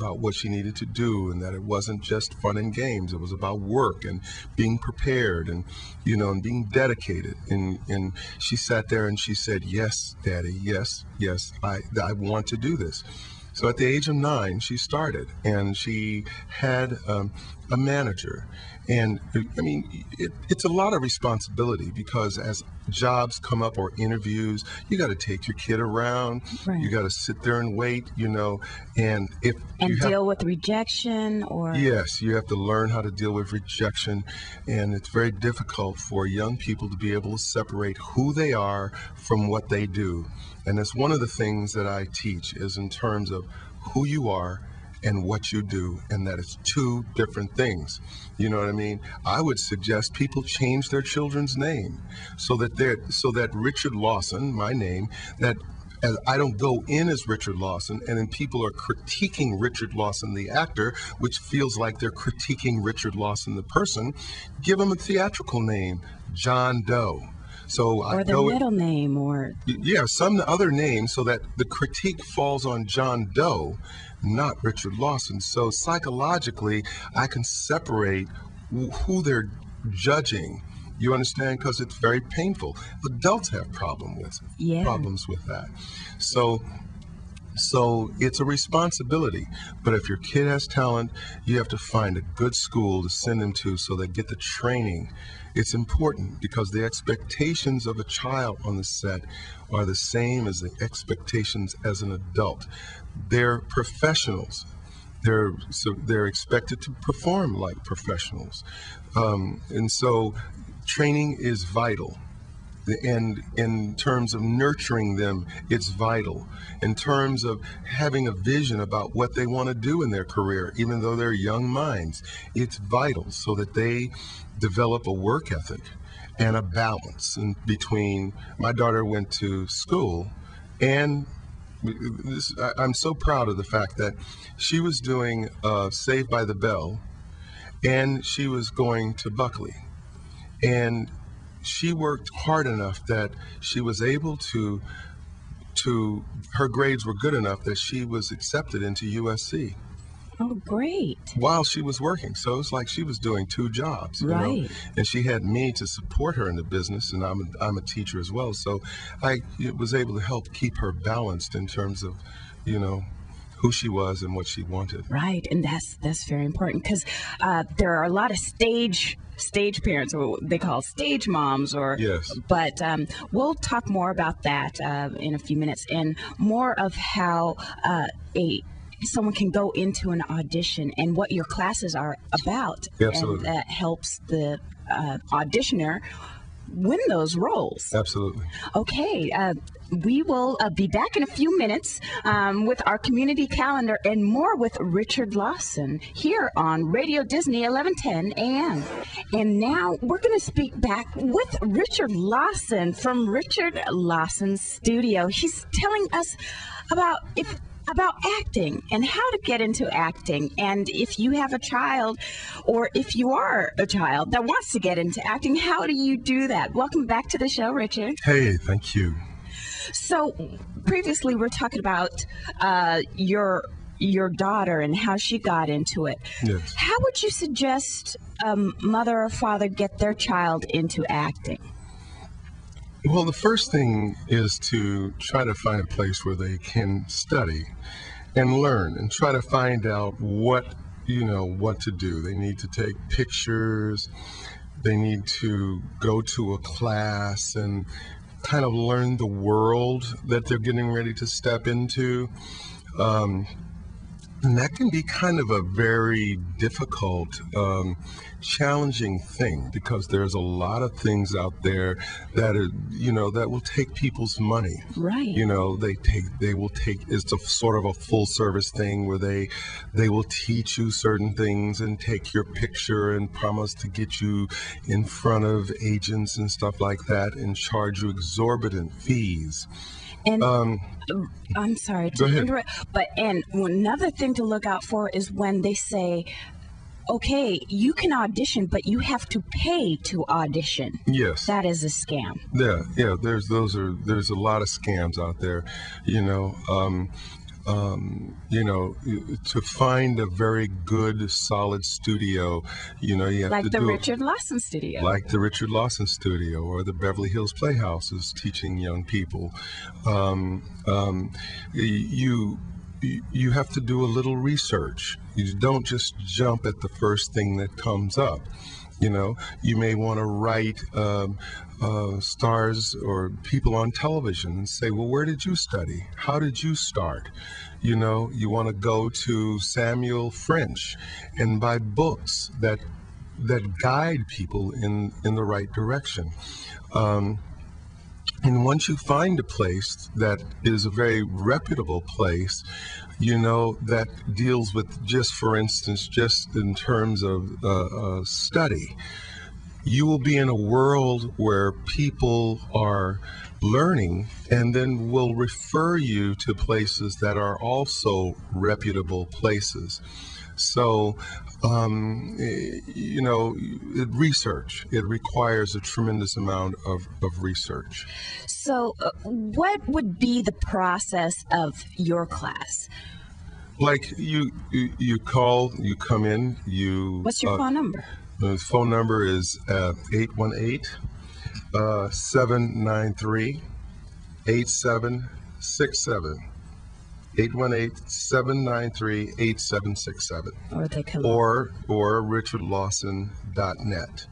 about what she needed to do, and that it wasn't just fun and games. It was about work and being prepared, and and being dedicated. And she sat there and she said, "Yes, Daddy, yes, I want to do this." So at the age of 9, she started, and she had a manager. And I mean, it's a lot of responsibility, because as jobs come up or interviews, you got to take your kid around. Right. You got to sit there and wait, and deal with rejection, or yes, you have to learn how to deal with rejection, and it's very difficult for young people to be able to separate who they are from what they do. And that's one of the things that I teach, is in terms of who you are and what you do, and that it's two different things. You know what I mean? I would suggest people change their children's name so that Richard Lawson, my name, that as I don't go in as Richard Lawson, and then people are critiquing Richard Lawson, the actor, which feels like they're critiquing Richard Lawson, the person. Give them a theatrical name, John Doe. Or the middle name, or some other name, so that the critique falls on John Doe, not Richard Lawson. So psychologically, I can separate who they're judging. You understand? Because it's very painful. Adults have problems with that. So it's a responsibility. But if your kid has talent, you have to find a good school to send them to, so they get the training. It's important, because the expectations of a child on the set are the same as the expectations as an adult. They're professionals. They're expected to perform like professionals. And so training is vital. And in terms of nurturing them, it's vital. In terms of having a vision about what they want to do in their career, even though they're young minds, it's vital, so that they develop a work ethic and a balance between. My daughter went to school, and I'm so proud of the fact that she was doing Saved by the Bell, and she was going to Buckley. And she worked hard enough that she was able to her grades were good enough that she was accepted into USC. Oh, great. While she was working. So it's like she was doing 2 jobs. Right. And she had me to support her in the business, and I'm a teacher as well. So I was able to help keep her balanced in terms of, who she was and what she wanted. Right, and that's very important, because there are a lot of stage parents, or what they call stage moms, or yes. But we'll talk more about that in a few minutes, and more of how someone can go into an audition and what your classes are about. Absolutely. And that helps the auditioner win those roles. Absolutely. Okay. We will be back in a few minutes with our community calendar and more with Richard Lawson here on Radio Disney 1110 AM. And now we're going to speak back with Richard Lawson from Richard Lawson's studio. He's telling us about acting and how to get into acting. And if you have a child, or if you are a child that wants to get into acting, how do you do that? Welcome back to the show, Richard. Hey, thank you. So previously we're talking about your daughter and how she got into it. Yes. How would you suggest mother or father get their child into acting? Well, the first thing is to try to find a place where they can study and learn, and try to find out what to do. They need to take pictures. They need to go to a class and kind of learn the world that they're getting ready to step into. And that can be kind of a very difficult, challenging thing, because there's a lot of things out there that are, that will take people's money. Right. They will take, it's a sort of a full service thing where they will teach you certain things and take your picture and promise to get you in front of agents and stuff like that, and charge you exorbitant fees. And I'm sorry to interrupt, but another thing to look out for is when they say, okay, you can audition, but you have to pay to audition. Yes. That is a scam. Yeah. There's a lot of scams out there, to find a very good, solid studio, you have Like to the do Richard Lawson Studio. like the Richard Lawson Studio or the Beverly Hills Playhouse is teaching young people. Um, um, you have to do a little research. You don't just jump at the first thing that comes up. You may want to write stars or people on television and say, well, where did you study? How did you start? You want to go to Samuel French and buy books that guide people in the right direction. And once you find a place that is a very reputable place, that deals with just, for instance, just in terms of study, you will be in a world where people are learning and then will refer you to places that are also reputable places. So, research, it requires a tremendous amount of research. So, what would be the process of your class? Like you call, you come in, What's your phone number? The phone number is 818-793-8767. 818-793-8767. Or they can or richardlawson.net.